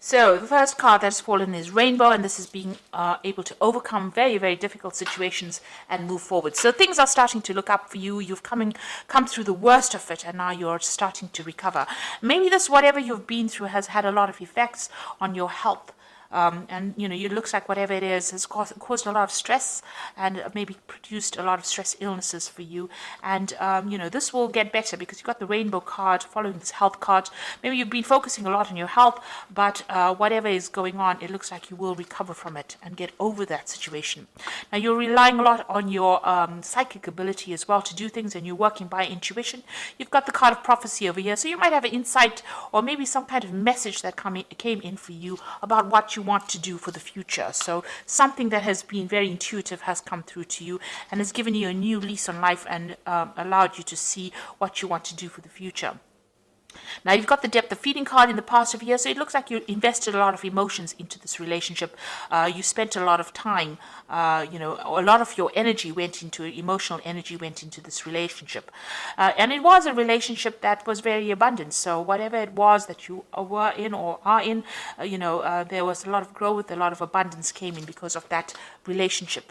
So the first card that's fallen is Rainbow, and this is being able to overcome very, very difficult situations and move forward. So things are starting to look up for you. You've come through the worst of it, and now you're starting to recover. Maybe this, whatever you've been through, has had a lot of effects on your health. And it looks like whatever it is has caused a lot of stress and maybe produced a lot of stress illnesses for you. And this will get better because you've got the Rainbow card following this health card. Maybe you've been focusing a lot on your health, but whatever is going on, it looks like you will recover from it and get over that situation. Now, you're relying a lot on your psychic ability as well to do things, and you're working by intuition. You've got the card of prophecy over here, so you might have an insight or maybe some kind of message that came in for you about what you want to do for the future. So something that has been very intuitive has come through to you and has given you a new lease on life and allowed you to see what you want to do for the future. Now, you've got the depth of feeling card in the past of years, so it looks like you invested a lot of emotions into this relationship. You spent a lot of time, a lot of your energy went into emotional energy went into this relationship. And it was a relationship that was very abundant. So whatever it was that you were in or are in, there was a lot of growth, a lot of abundance came in because of that relationship.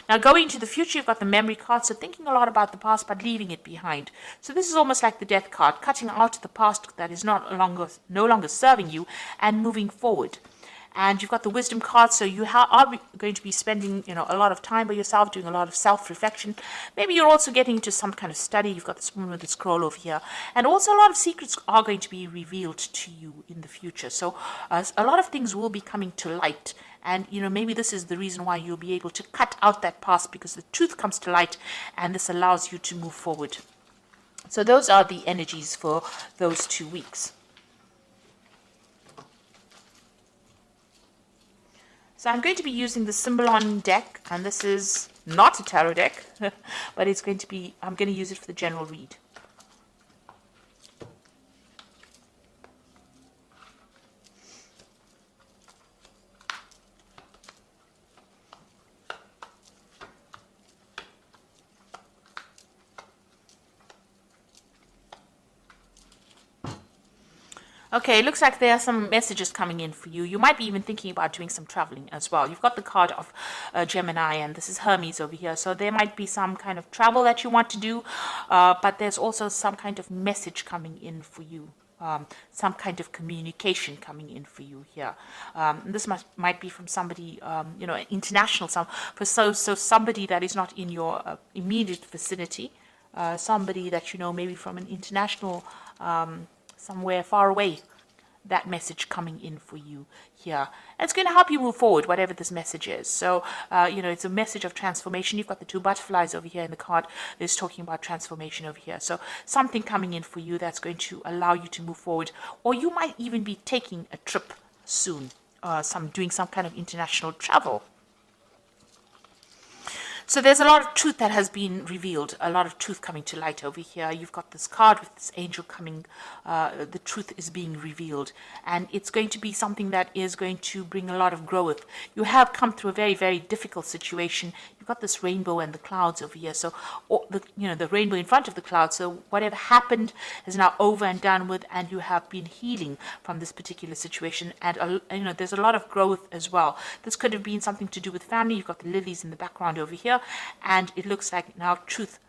Now, going into the future, you've got the memory card, so thinking a lot about the past but leaving it behind. So this is almost like the death card, cutting out the past that is no longer serving you and moving forward. And you've got the wisdom card, so you are going to be spending a lot of time by yourself, doing a lot of self-reflection. Maybe you're also getting into some kind of study. You've got this woman with the scroll over here. And also a lot of secrets are going to be revealed to you in the future. So a lot of things will be coming to light. And, maybe this is the reason why you'll be able to cut out that past, because the truth comes to light and this allows you to move forward. So those are the energies for those 2 weeks. So I'm going to be using the Symbolon deck, and this is not a tarot deck, but I'm going to use it for the general read. Okay, it looks like there are some messages coming in for you. You might be even thinking about doing some traveling as well. You've got the card of Gemini, and this is Hermes over here. So there might be some kind of travel that you want to do, but there's also some kind of message coming in for you. Some kind of communication coming in for you here. This might be from somebody, international, so somebody that is not in your immediate vicinity, somebody that maybe from an international somewhere far away, that message coming in for you here. And it's going to help you move forward, whatever this message is. So, it's a message of transformation. You've got the 2 butterflies over here in the card. It's talking about transformation over here. So something coming in for you that's going to allow you to move forward. Or you might even be taking a trip soon, doing some kind of international travel. So there's a lot of truth that has been revealed, a lot of truth coming to light over here. You've got this card with this angel coming, the truth is being revealed. And it's going to be something that is going to bring a lot of growth. You have come through a very, very difficult situation. You've got this rainbow and the clouds over here. So, the rainbow in front of the clouds. So whatever happened is now over and done with, and you have been healing from this particular situation. And, there's a lot of growth as well. This could have been something to do with family. You've got the lilies in the background over here. And it looks like now truth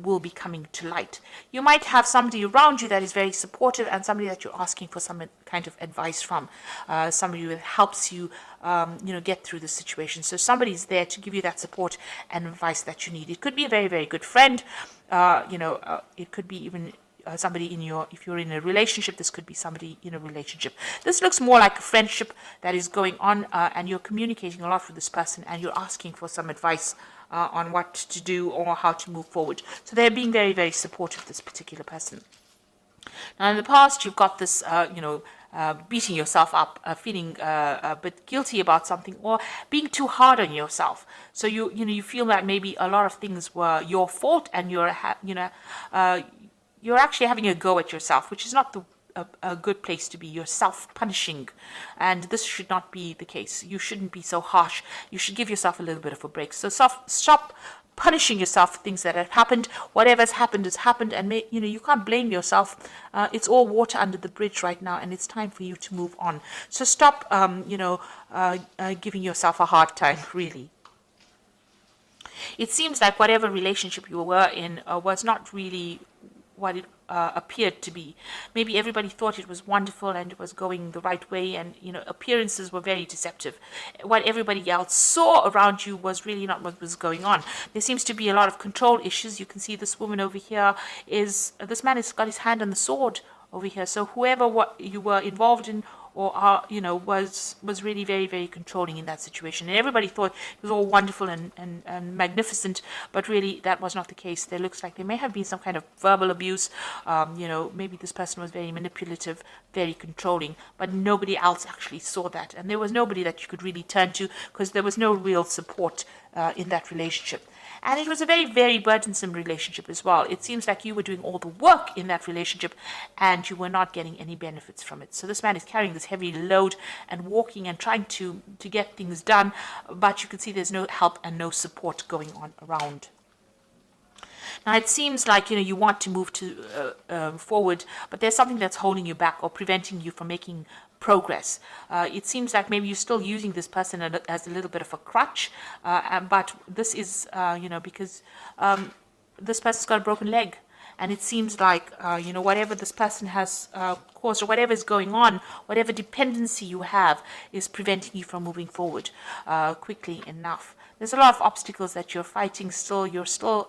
will be coming to light. You might have somebody around you that is very supportive, and somebody that you're asking for some kind of advice from, somebody that helps you, get through the situation. So somebody's there to give you that support and advice that you need. It could be a very, very good friend. It could be even somebody if you're in a relationship, this could be somebody in a relationship. This looks more like a friendship that is going on, and you're communicating a lot with this person, and you're asking for some advice on what to do or how to move forward. So they're being very, very supportive, this particular person. Now, in the past, you've got this, beating yourself up, feeling a bit guilty about something, or being too hard on yourself. So you feel that maybe a lot of things were your fault, and you're actually having a go at yourself, which is not a good place to be. You're self-punishing, and this should not be the case. You shouldn't be so harsh. You should give yourself a little bit of a break. So stop punishing yourself for things that have happened. Whatever's happened has happened, and you can't blame yourself. It's all water under the bridge right now, and it's time for you to move on. So stop, giving yourself a hard time, really. It seems like whatever relationship you were in was not really what it appeared to be. Maybe everybody thought it was wonderful and it was going the right way, and appearances were very deceptive. What everybody else saw around you was really not what was going on. There seems to be a lot of control issues. You can see this woman over here this man has got his hand on the sword over here. So whoever what you were involved in or was really very, very controlling in that situation. And everybody thought it was all wonderful and magnificent, but really that was not the case. There looks like there may have been some kind of verbal abuse. Maybe this person was very manipulative, very controlling, but nobody else actually saw that. And there was nobody that you could really turn to, because there was no real support in that relationship. And it was a very, very burdensome relationship as well. It seems like you were doing all the work in that relationship and you were not getting any benefits from it. So this man is carrying this heavy load and walking and trying to get things done, but you can see there's no help and no support going on around. Now, it seems like, you want to move forward, but there's something that's holding you back or preventing you from making progress. It seems like maybe you're still using this person as a little bit of a crutch, but this is, because this person's got a broken leg. And it seems like, whatever this person has caused or whatever is going on, whatever dependency you have is preventing you from moving forward quickly enough. There's a lot of obstacles that you're fighting still. You're still,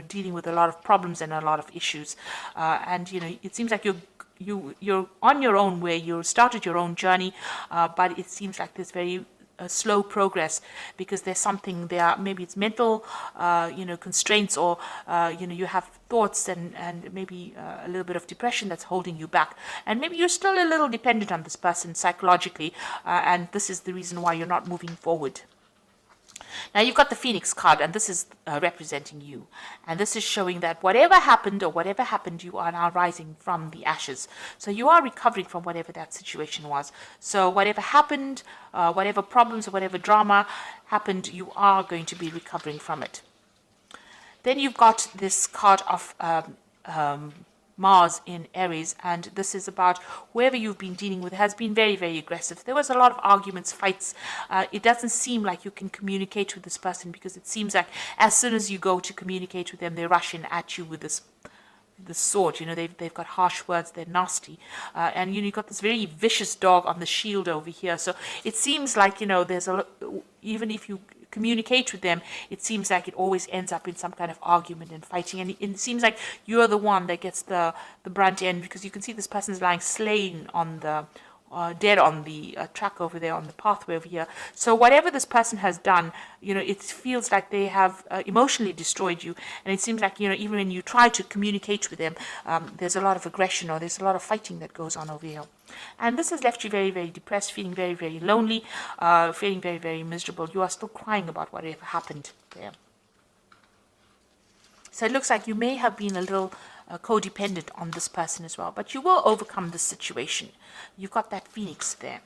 dealing with a lot of problems and a lot of issues. And it seems like you're on your own way. You started your own journey, but it seems like there's very slow progress because there's something there. Maybe it's mental, constraints, or you have thoughts and maybe a little bit of depression that's holding you back. And maybe you're still a little dependent on this person psychologically, and this is the reason why you're not moving forward. Now you've got the Phoenix card, and this is representing you. And this is showing that whatever happened, you are now rising from the ashes. So you are recovering from whatever that situation was. So whatever happened, whatever problems, or whatever drama happened, you are going to be recovering from it. Then you've got this card of Mars in Aries, and this is about whoever you've been dealing with has been very, very aggressive. There was a lot of arguments, fights. It doesn't seem like you can communicate with this person, because it seems like as soon as you go to communicate with them, they rush in at you with this sword. They've got harsh words, they're nasty, and you've got this very vicious dog on the shield over here. So it seems like there's even if you communicate with them, it seems like it always ends up in some kind of argument and fighting, and it seems like you're the one that gets the brunt end, because you can see this person's lying slain on the dead on the track over there, on the pathway over here. So whatever this person has done, it feels like they have emotionally destroyed you, and it seems like even when you try to communicate with them, there's a lot of aggression or there's a lot of fighting that goes on over here. And this has left you very, very depressed, feeling very, very lonely, feeling very, very miserable. You are still crying about whatever happened there. So it looks like you may have been a little codependent on this person as well, but you will overcome this situation. You've got that Phoenix there.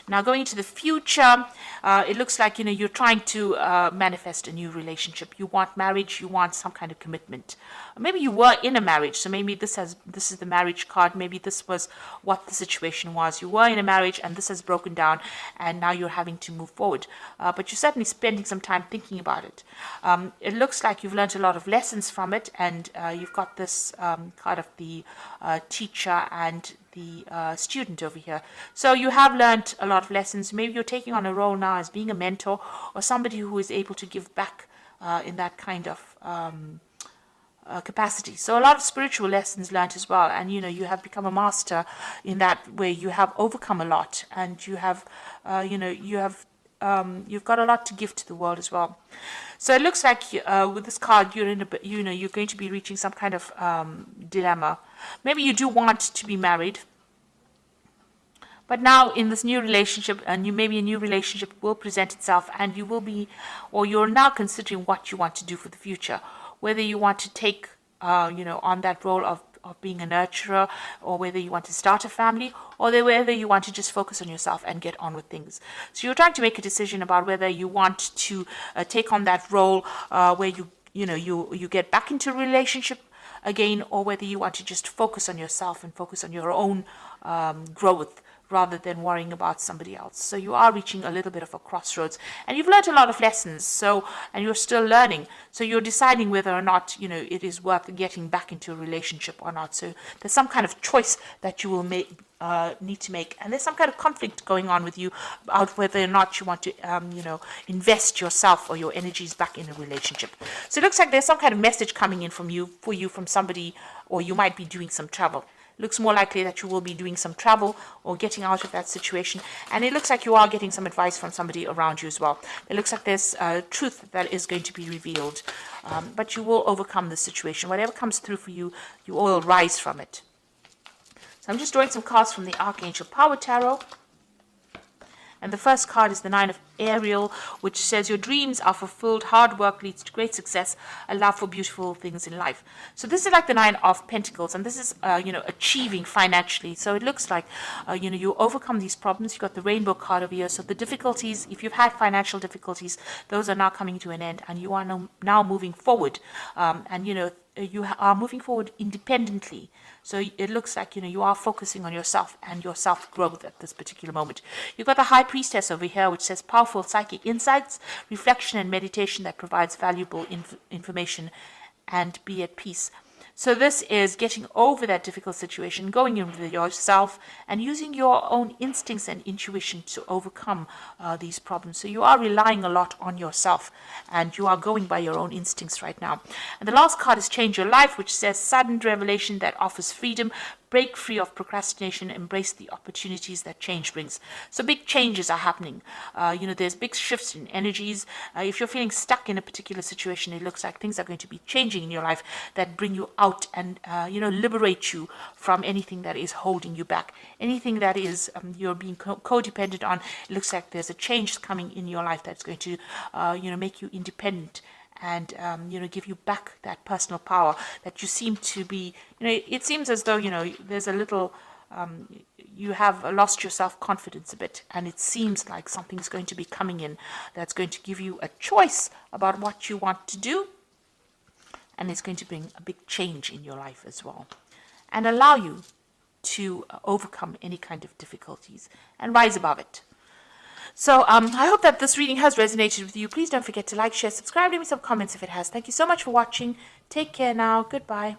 Now, going into the future, it looks like you're trying to manifest a new relationship. You want marriage. You want some kind of commitment. Maybe you were in a marriage, so maybe this is the marriage card. Maybe this was what the situation was. You were in a marriage, and this has broken down, and now you're having to move forward. But you're certainly spending some time thinking about it. It looks like you've learned a lot of lessons from it, and you've got this card of the teacher and the student over here. So you have learned a lot of lessons. Maybe you're taking on a role now as being a mentor or somebody who is able to give back in that kind of capacity. So a lot of spiritual lessons learned as well, and you have become a master in that way. You have overcome a lot, and you have you've got a lot to give to the world as well. So it looks like with this card, you're going to be reaching some kind of dilemma. Maybe you do want to be married, but now in this new relationship, maybe a new relationship will present itself, and you will be, or you're now considering what you want to do for the future. Whether you want to take on that role of of being a nurturer, or whether you want to start a family, or whether you want to just focus on yourself and get on with things. So you're trying to make a decision about whether you want to take on that role where you get back into a relationship again, or whether you want to just focus on yourself and focus on your own growth rather than worrying about somebody else. So you are reaching a little bit of a crossroads, and you've learned a lot of lessons, and you're still learning. So you're deciding whether or not, it is worth getting back into a relationship or not. So there's some kind of choice that you will need to make, and there's some kind of conflict going on with you about whether or not you want to, invest yourself or your energies back in a relationship. So it looks like there's some kind of message coming in from somebody, or you might be doing some travel. Looks more likely that you will be doing some travel or getting out of that situation. And it looks like you are getting some advice from somebody around you as well. It looks like there's truth that is going to be revealed. But you will overcome the situation. Whatever comes through for you, you will rise from it. So I'm just drawing some cards from the Archangel Power Tarot. And the first card is the Nine of Ariel, which says your dreams are fulfilled, hard work leads to great success, a love for beautiful things in life. So this is like the Nine of Pentacles, and this is, achieving financially. So it looks like, you overcome these problems. You've got the Rainbow card over here. So the difficulties, if you've had financial difficulties, those are now coming to an end, and you are now moving forward. You are moving forward independently. So it looks like, you are focusing on yourself and your self-growth at this particular moment. You've got the High Priestess over here, which says powerful psychic insights, reflection and meditation that provides valuable information, and be at peace. So this is getting over that difficult situation, going in with yourself and using your own instincts and intuition to overcome these problems. So you are relying a lot on yourself, and you are going by your own instincts right now. And the last card is Change Your Life, which says sudden revelation that offers freedom. Break free of procrastination, embrace the opportunities that change brings. So big changes are happening. There's big shifts in energies. If you're feeling stuck in a particular situation, it looks like things are going to be changing in your life that bring you out and, liberate you from anything that is holding you back. Anything that is you're being codependent on, it looks like there's a change coming in your life that's going to, make you independent, and give you back that personal power that you seem to be. It seems as though there's a little you have lost your self-confidence a bit, and it seems like something's going to be coming in that's going to give you a choice about what you want to do, and it's going to bring a big change in your life as well, and allow you to overcome any kind of difficulties and rise above it. So I hope that this reading has resonated with you. Please don't forget to like, share, subscribe, leave me some comments if it has. Thank you so much for watching. Take care now. Goodbye.